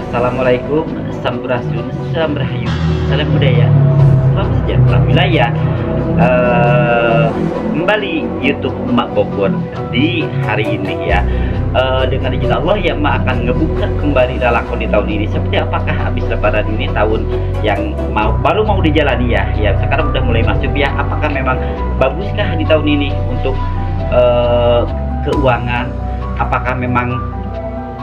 Assalamualaikum, Sampurasun, Salam Rahayu, Salam Budaya, Salam Sejahtera Wilayah. Kembali YouTube Mak Bogor di hari ini ya. Dengan izin Allah ya, Mak akan ngebuka kembali lalakon di tahun ini. Seperti apakah habis lebaran ini tahun yang baru mau dijalani ya. Ya sekarang udah mulai masuk ya. Apakah memang baguskah di tahun ini untuk keuangan? Apakah memang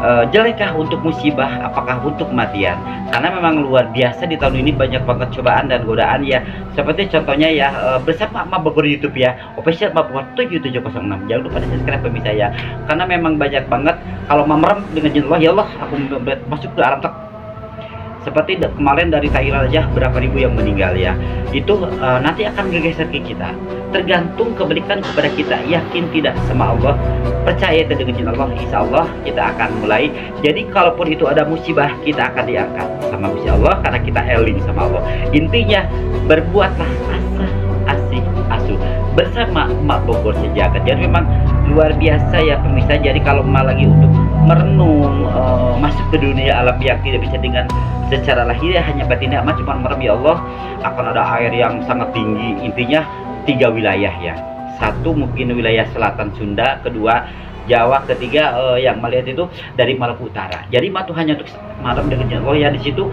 jelekkah untuk musibah, apakah untuk kematian? Karena memang luar biasa di tahun ini banyak banget cobaan dan godaan ya. Seperti contohnya ya, bersama Mak Bogor YouTube ya, official Mak Bogor 7706. Jangan lupa di subscribe pemirsa ya. Karena memang banyak banget kalau merem dengan izin Allah, ya Allah aku masuk ke alam tak. Seperti kemarin dari Thailand aja berapa ribu yang meninggal ya. Itu nanti akan bergeser ke kita. Tergantung kebalikan kepada kita. Yakin tidak sama Allah, percaya dengan izin Allah, insya Allah kita akan mulai. Jadi kalaupun itu ada musibah, kita akan diangkat sama Gusti Allah karena kita eling sama Allah. Intinya berbuatlah asa asih asuh bersama Mak Bogor sejagat. Jadi memang luar biasa ya pemirsa. Jadi kalau lagi untuk merenung masuk ke dunia alam yang tidak bisa dengan secara lahir hanya batinnya mah cuma merem, ya Allah akan ada air yang sangat tinggi. Intinya 3 wilayah ya. Satu mungkin wilayah selatan Sunda, kedua Jawa, ketiga yang melihat itu dari Maluku Utara. Jadi matu hanya untuk malam dengan Allah ya. Di situ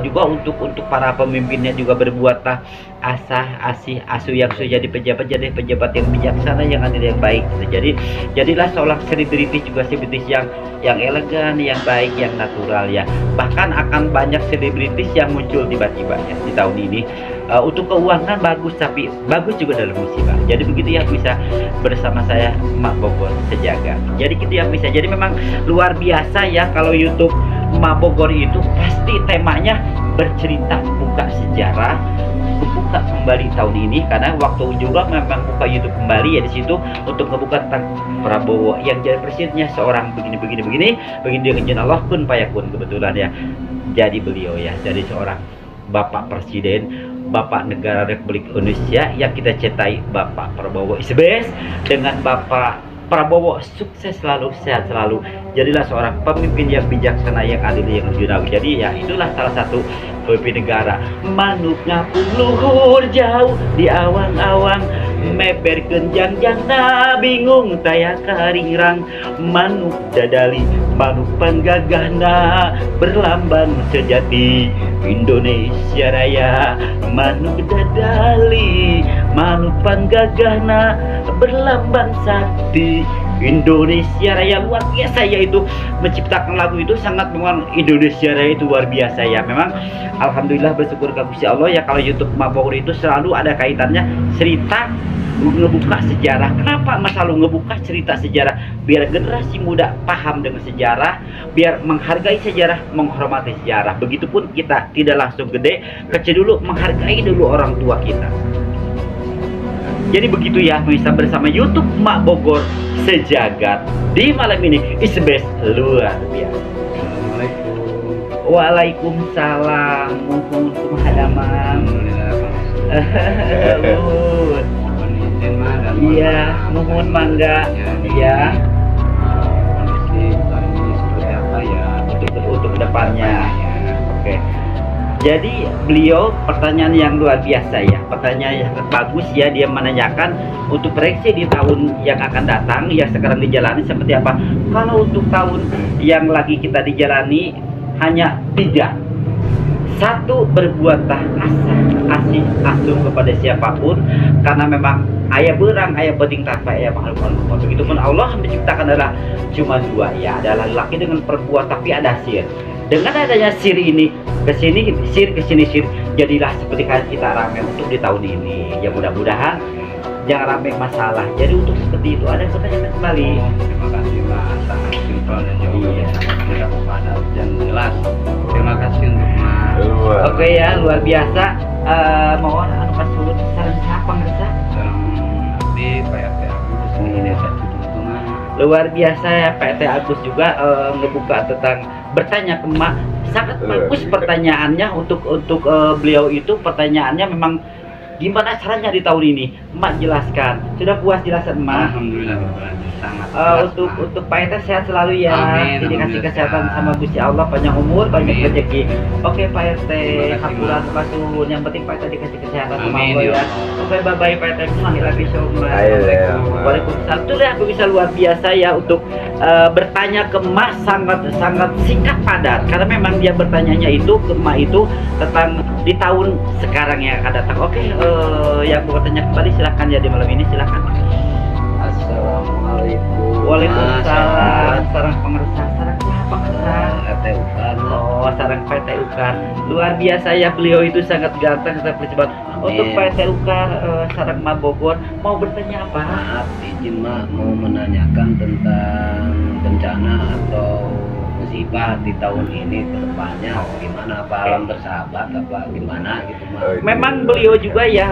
juga untuk para pemimpinnya juga berbuatlah asah asih asuh yang sudah jadi pejabat yang bijaksana, yang adil, yang baik. Jadi jadilah seorang selebritis juga, selebritis yang elegan, yang baik, yang natural ya. Bahkan akan banyak selebritis yang muncul tiba-tiba ya di tahun ini. Untuk keuangan bagus, tapi bagus juga dalam musibah. Jadi begitu ya bisa bersama saya Mak Bogor sejagat. Jadi gitu ya bisa. Jadi memang luar biasa ya kalau YouTube Mak Bogor itu pasti temanya bercerita buka sejarah, buka kembali tahun ini. Karena waktu juga memang buka YouTube kembali ya di situ untuk ngebuka tentang Prabowo yang jadi presidennya seorang begini dengan izin Allah kun payakun kebetulan ya. Jadi beliau ya jadi seorang Bapak Presiden, Bapak Negara Republik Indonesia yang kita cintai, Bapak Prabowo is best. Dengan Bapak Prabowo sukses selalu, sehat selalu. Jadilah seorang pemimpin yang bijaksana, yang adil, yang junawi. Jadi ya itulah salah satu pemimpin negara. Manuk ngapung luhur jauh di awang-awang, meber kenjang-jangna bingung taya karingrang. Manuk dadali manuk panggagahna berlambang sejati Indonesia Raya. Manuk dadali manuk panggagahna berlambang sakti Indonesia Raya. Luar biasa ya itu menciptakan lagu itu sangat memang Indonesia Raya itu luar biasa ya. Memang alhamdulillah bersyukur ke Gusti Allah ya kalau YouTube Mak Bogor itu selalu ada kaitannya cerita ngebuka sejarah. Kenapa selalu ngebuka cerita sejarah? Biar generasi muda paham dengan sejarah, biar menghargai sejarah, menghormati sejarah. Begitupun kita tidak langsung gede, kecil dulu, menghargai dulu orang tua kita. Jadi begitu ya bisa bersama YouTube Mak Bogor sejagat di malam ini is best luar biasa. Waalaikumsalam. Mohon halaman. Iya, mohon mangga. Iya. Untuk kedepannya. Oke. Jadi beliau pertanyaan yang luar biasa ya, pertanyaan yang bagus ya. Dia menanyakan untuk prediksi di tahun yang akan datang yang sekarang dijalani seperti apa. Kalau untuk tahun yang lagi kita dijalani hanya 3. 1, berbuatlah asih asuh kepada siapapun, karena memang ayah berang, ayah penting tanpa ayah makhluk. Begitupun Allah menciptakan adalah cuma 2 ya, adalah laki dengan perempuan tapi ada sir. Dengan adanya sir ini kesini sir, jadilah seperti kita ramai untuk di tahun ini ya. Mudah-mudahan jangan ramai masalah. Jadi untuk seperti itu ada pertanyaan kembali. Terima kasih Mas, sangat simpel dan jawabannya sangat mudah padat dan jelas. Terima kasih untuk Mas. Oke ya, luar biasa. Mohon anu pasuhun saran siapa ngerasa? Salam abdi Pak RT Agus di Desa Cituntungan. Luar biasa ya PT Agus juga ngebuka tentang bertanya ke Mak. Sangat bagus pertanyaannya untuk beliau itu pertanyaannya memang gimana caranya di tahun ini? Emak jelaskan. Sudah puas jelasan emak? Alhamdulillah sangat Untuk Pak Eta sehat selalu ya. Amin, Dikasih alhamdulillah kesehatan sehat. sama Gusti Allah, panjang umur, banyak Amin. rezeki. Oke Pak RT, Terima kasih, hapuran Mak. pasun. Yang penting Pak Eta dikasih kesehatan sama Amin, Allah ya ya. Allah. Oke, bye bye Pak RT. Lagi show. Ayo, ya. Waalaikumsalam. Itu deh bisa luar biasa ya untuk bertanya ke emak sangat singkat padat, karena memang dia bertanyanya itu ke emak itu tentang di tahun sekarang yang akan datang. Oke, yang mau bertanya kembali silahkan ya di malam ini, silahkan. Assalamualaikum. Waalaikumsalam. Sarang pengeresah, sarang apa kesah? Ukan. Oh, sarang PT Ukar. Luar biasa ya, beliau itu sangat ganteng, sangat bersifat. Untuk Amin. PT Ukar, sarang Ma Bogor, mau bertanya apa? Maaf, izin Mak mau menanyakan tentang bencana atau musibah di tahun ini ke depannya gimana, apa alam bersahabat apa gimana gitu Mak. Memang beliau juga ya,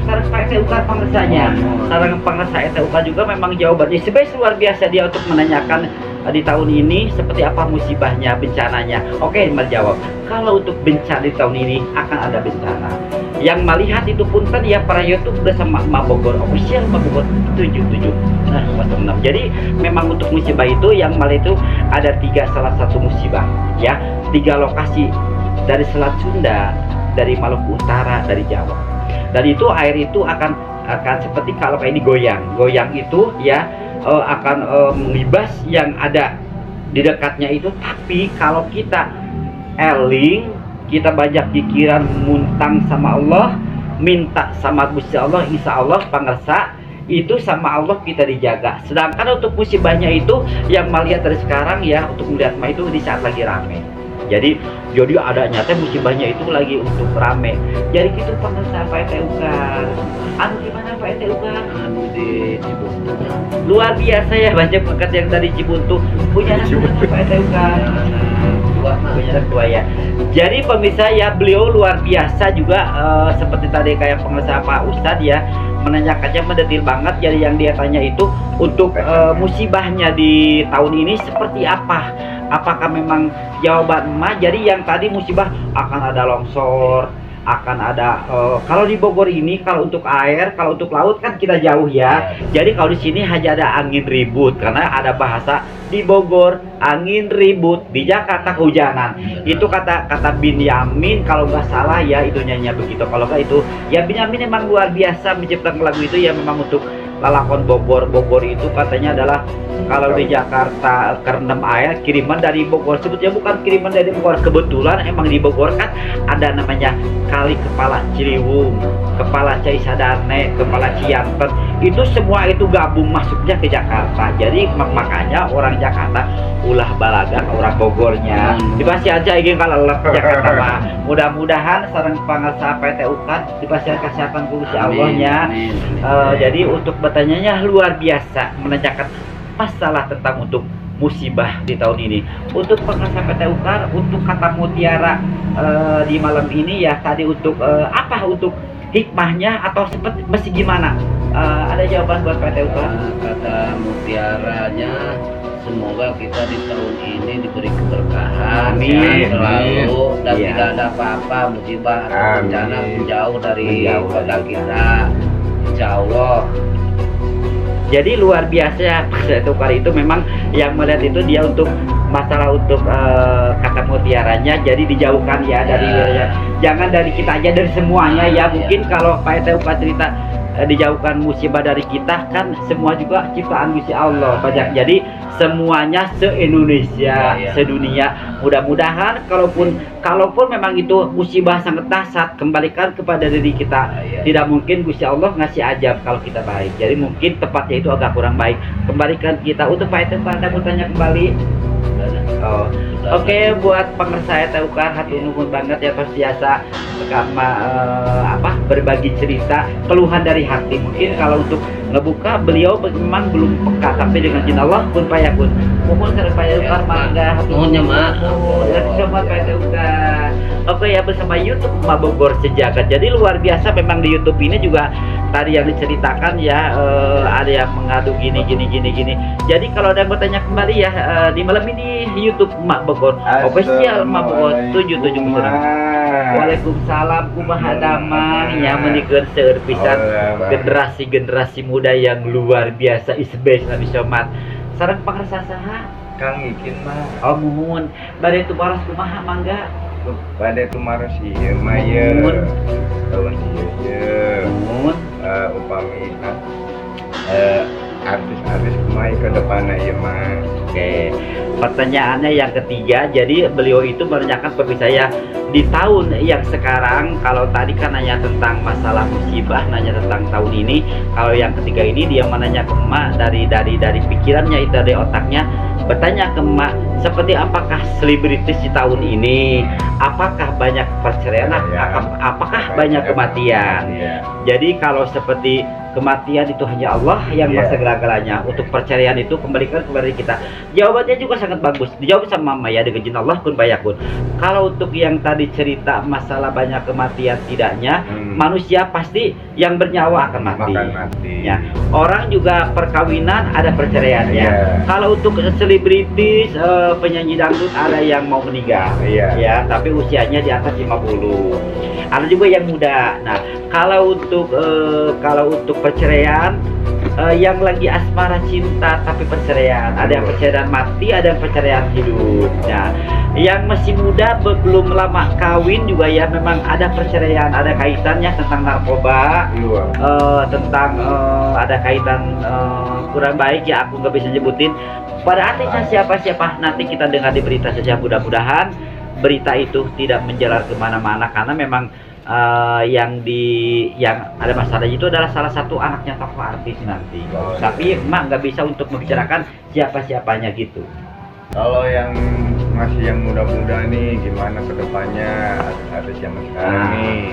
sarang PT Ukar pengeresahnya. Sarang pengeresah PT Ukar juga memang jawabannya sebenarnya luar biasa dia untuk menanyakan di tahun ini seperti apa musibahnya, bencananya. Oke, menjawab. Kalau untuk bencana di tahun ini akan ada bencana. Yang melihat itu punten ya para YouTube udah sama Ma Bogor official, Ma Bogor 77 06. Jadi memang untuk musibah itu yang melihat itu ada 3 salah satu musibah ya, 3 lokasi dari Selat Sunda, dari Maluku Utara, dari Jawa. Dan itu air itu akan seperti kalau kayak ini goyang itu ya, akan melibas yang ada di dekatnya itu. Tapi kalau kita eling, kita banyak pikiran, muntang sama Allah, minta sama Gusti Allah, insya Allah pangersa itu sama Allah kita dijaga. Sedangkan untuk musibahnya itu yang melihat dari sekarang ya, untuk melihat mah itu di saat lagi rame. Jadi ada nyata musibahnya itu lagi untuk rame. Jadi gitu pangersa Pak RT Ukar. Anu gimana Pak RT Ukar? Anu di Cibuntu. Luar biasa ya, banyak pangkat yang dari Cibuntu. Punya anak berapa Pak RT Ukar? Dua Mak. Punya anak 2 ya. Jadi pemirsa ya, beliau luar biasa juga, seperti tadi kayak pengusaha Pak Ustadz ya, menanyakannya mendetil banget. Jadi yang dia tanya itu untuk musibahnya di tahun ini seperti apa? Apakah memang jawaban emak? Jadi yang tadi musibah akan ada longsor, akan ada kalau di Bogor ini kalau untuk air, kalau untuk laut kan kita jauh ya. Jadi kalau di sini hanya ada angin ribut, karena ada bahasa di Bogor angin ribut, di Jakarta kehujanan. Itu kata Binyamin kalau nggak salah ya, itu nyanyi begitu. Kalau nggak itu ya, Binyamin memang luar biasa menciptakan lagu itu ya, memang untuk lalakon Bogor itu katanya adalah kalau di Jakarta kerendam air kiriman dari Bogor. Sebetulnya bukan kiriman dari Bogor, kebetulan emang di Bogor kan ada namanya Kali Kepala Ciliwung, Kepala Cisadane, Kepala Cianten. Itu semua itu gabung masuknya ke Jakarta. Jadi makanya orang Jakarta ulah balaga orang Bogornya. Dipasti aja ingin kalau lep Jakarta mah. Mudah-mudahan sareng pangarsa PT Ukar dipasih kesehatan Gusti Allahnya. Jadi untuk bertanyanya luar biasa menanyakan masalah tentang untuk musibah di tahun ini. Untuk pengusaha PT Ukar, untuk kata mutiara di malam ini ya tadi untuk apa, untuk hikmahnya atau seperti masih gimana? Ada jawaban buat PT Ukar? Kata mutiaranya, semoga kita di tahun ini diberi keberkahan, Amin. sehat selalu, dan Iya. tidak ada apa-apa musibah atau Amin. bencana menjauh dari Menjauh kota dari kita, insya Allah. Jadi luar biasa ya, PT Ukar itu memang yang melihat itu dia untuk masalah untuk kata mutiaranya, jadi dijauhkan ya dari wilayah. Jangan dari kita aja, dari semuanya ya. Mungkin kalau PT Ukar cerita dijauhkan musibah dari kita, kan semua juga ciptaan Gusti Allah banyak. Jadi semuanya se-Indonesia, sedunia. Mudah-mudahan kalaupun memang itu musibah sangat dahsyat, kembalikan kepada diri kita. Tidak mungkin Gusti Allah ngasih ajab kalau kita baik. Jadi mungkin tepatnya itu agak kurang baik. Kembalikan kita. Untuk Pak Ete, Anda mau tanya kembali? Oh. Oke, buat pengersa Ete Ukar, hati nuhun banget ya, terus biasa karena berbagi cerita keluhan dari hati. Mungkin kalau untuk ngebuka beliau memang belum peka, tapi dengan izin Allah pun payakun Mohon sareng Pak mangga. Nuhunnya, Mak. Sama Pak Oke ya, bersama YouTube Mak Bogor Sejagat. Jadi luar biasa memang di YouTube ini juga tadi yang diceritakan ya, ada yang mengadu gini. Jadi kalau ada yang bertanya kembali ya, di malam ini YouTube Mak Bogor official Mak Bogor 77. Waalaikumsalam kumaha damang ya, menikeun seueur pisan generasi muda yang luar biasa is best Nabi Somat. Sareng pangresa saha? Kang Ikin mah Oh mumun. Bade tu baras kumaha mangga? pada tumaros ieu mah ye tahun ieu ye Mumun. upami artis-artis kumaha ke depanna ieu mah. Oke. Pertanyaannya yang ketiga, jadi beliau itu menanyakan kepada saya di tahun yang sekarang, kalau tadi kan nanya tentang masalah musibah, nanya tentang tahun ini, kalau yang ketiga ini dia menanya ke emak dari pikirannya itu, dari otaknya, bertanya ke emak seperti apakah selebritis di tahun ini, apakah banyak perceraian, apakah banyak kematian. Jadi kalau seperti kematian itu hanya Allah yang segala-galanya. Untuk perceraian itu kembalikan kepada kita. Jawabannya juga sangat bagus. Dijawab sama Mama ya, dengan izin Allah kun bayakun. Kalau untuk yang tadi cerita masalah banyak kematian tidaknya, manusia pasti yang bernyawa akan mati. Ya. Orang juga perkawinan ada perceraiannya. Kalau untuk selebritis, penyanyi dangdut ada yang mau meninggal. Ya, tapi usianya di atas 50. Ada juga yang muda. Nah, kalau untuk perceraian, yang lagi asmara cinta tapi perceraian, ada yang perceraian mati, ada yang perceraian hidup. Nah, yang masih muda belum lama kawin juga ya memang ada perceraian, ada kaitannya tentang narkoba, tentang ada kaitan kurang baik ya, aku nggak bisa nyebutin. Pada artinya siapa nanti kita dengar di berita saja, mudah-mudahan berita itu tidak menjalar kemana-mana, karena memang yang ada masalah itu adalah salah satu anaknya tokoh artis nanti. Tapi emak nggak bisa untuk membicarakan siapa-siapanya gitu. Kalau yang masih yang muda-muda nih gimana kedepannya artis zaman sekarang nih?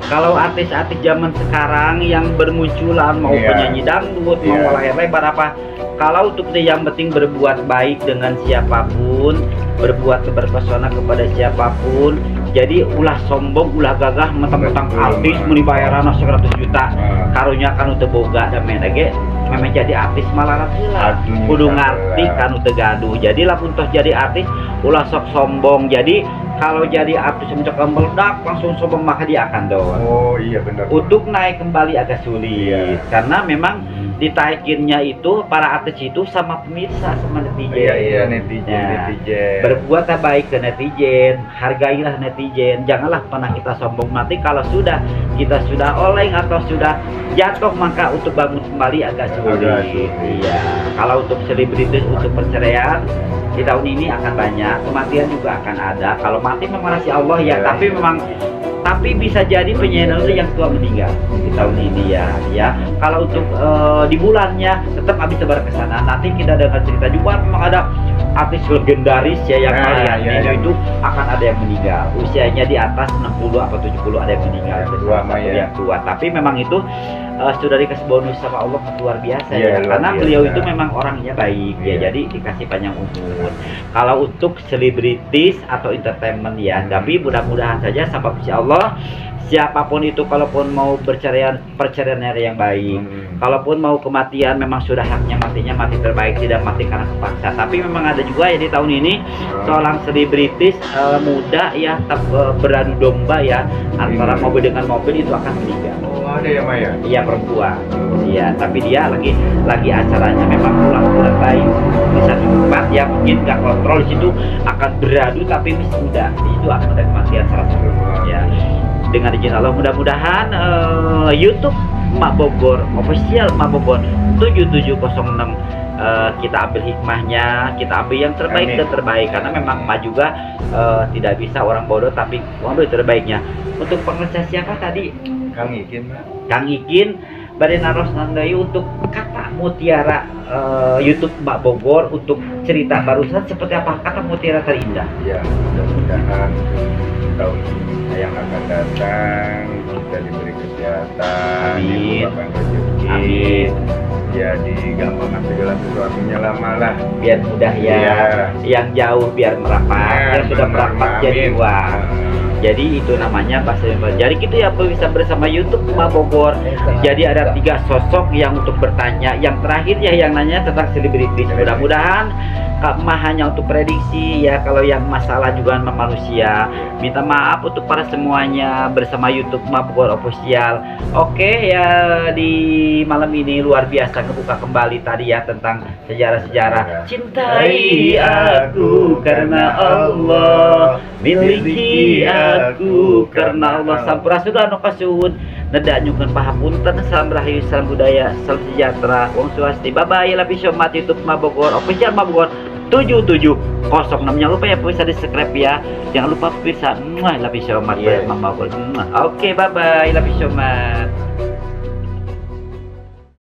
Kalau artis-artis zaman sekarang yang bermunculan, mau penyanyi dangdut, mau layar lebar apa, kalau untuk dia yang penting berbuat baik dengan siapapun, berbuat berpesona kepada siapapun. Jadi ulah sombong, ulah gagah, mentang-mentang artis meni bayaran 100 juta, karunya kan teu boga da menege memang jadi artis malah heula. Kudu ngarti kan teu gaduh. Jadi lamun tos jadi artis ulah sok sombong. Jadi kalau jadi artis mencok meledak langsung sombong maka dia akan down. Oh iya benar. Untuk naik kembali agak sulit karena memang ditaikinnya itu para artis itu sama pemirsa, sama netizen. Iya netizen. Berbuat baik ke netizen, hargailah netizen. Janganlah pernah kita sombong. Nanti kalau kita sudah oleng atau sudah jatuh, maka untuk bangun kembali agak sulit. Iya. Kalau untuk selebritis, untuk perceraian di tahun ini akan banyak, kematian juga akan ada. Kalau mati memang rahasia Allah ya, tapi bisa jadi penyanyi itu yang tua meninggal di tahun ini ya. Kalau untuk di bulannya tetap habis sebar ke sana. Nanti kita dengar cerita juga memang ada artis legendaris ya yang kalian itu akan ada yang meninggal. Usianya di atas 60 atau 70 ada yang meninggal. Yang tua. Tapi memang itu sudah dikasih bonus sama Allah luar biasa ya. Karena beliau itu memang orangnya baik ya. Jadi dikasih panjang umur. Kalau untuk selebritis atau entertainment ya, tapi mudah-mudahan saja sama Insya Allah siapapun itu, kalaupun mau perceraian yang baik, kalaupun mau kematian memang sudah haknya matinya mati terbaik, tidak mati karena kepaksa. Tapi memang ada juga ya di tahun ini seorang selebritis muda ya beradu domba ya antara mobil dengan mobil itu akan meninggal. Oh ada ya Maya? Iya perempuan. Iya, tapi dia lagi acaranya memang kurang baik di satu tempat ya, mungkin nggak kontrol, di situ akan beradu tapi sudah itu akan ada kematian salah satu ya. Dengan izin Allah mudah-mudahan YouTube Mak Bogor official Mak Bogor 7706 kita ambil hikmahnya, kita ambil yang terbaik karena memang Mak juga tidak bisa orang bodoh, tapi ambil terbaiknya. Untuk pengeces siapa tadi? Kang Ikin Bade naros nandayu untuk kata mutiara YouTube Mak Bogor untuk cerita barusan seperti apa kata mutiara terindah? Ya, mudah-mudahan tahun yang akan datang kita diberi kesehatan, dibukakan rezeki, jadi gampang segala sesuatunya lah malah. Biar mudah ya. Iya. Yang jauh biar merapat, yang sudah benar, merapat Mak. jadi Amin. uang. Jadi itu namanya bahasa Indonesia. Jadi gitu ya bisa bersama YouTube Mak Bogor. Jadi ada 3 sosok yang untuk bertanya. Yang terakhir ya yang nanya tentang selebritis. Mudah-mudahan Kak Mah hanya untuk prediksi ya. Kalau yang masalah juga sama manusia, minta maaf untuk para semuanya bersama YouTube Mak Bogor Official. Oke ya, di malam ini luar biasa ngebuka kembali tadi ya tentang sejarah-sejarah. Cintai aku karena Allah, miliki aku karena Allah. Sampurasun anu kasuhun nedak nyukeun pahapunten. Salam rahayu, salam budaya, salam sejahtera, wong swasti. Bye bye, lapis somat YouTube Mak Bogor Official Mak Bogor 7706. Jangan lupa ya bisa di subscribe ya. Jangan lupa bisa lapis somat Mak Bogor. Oke, bye bye, lapis somat.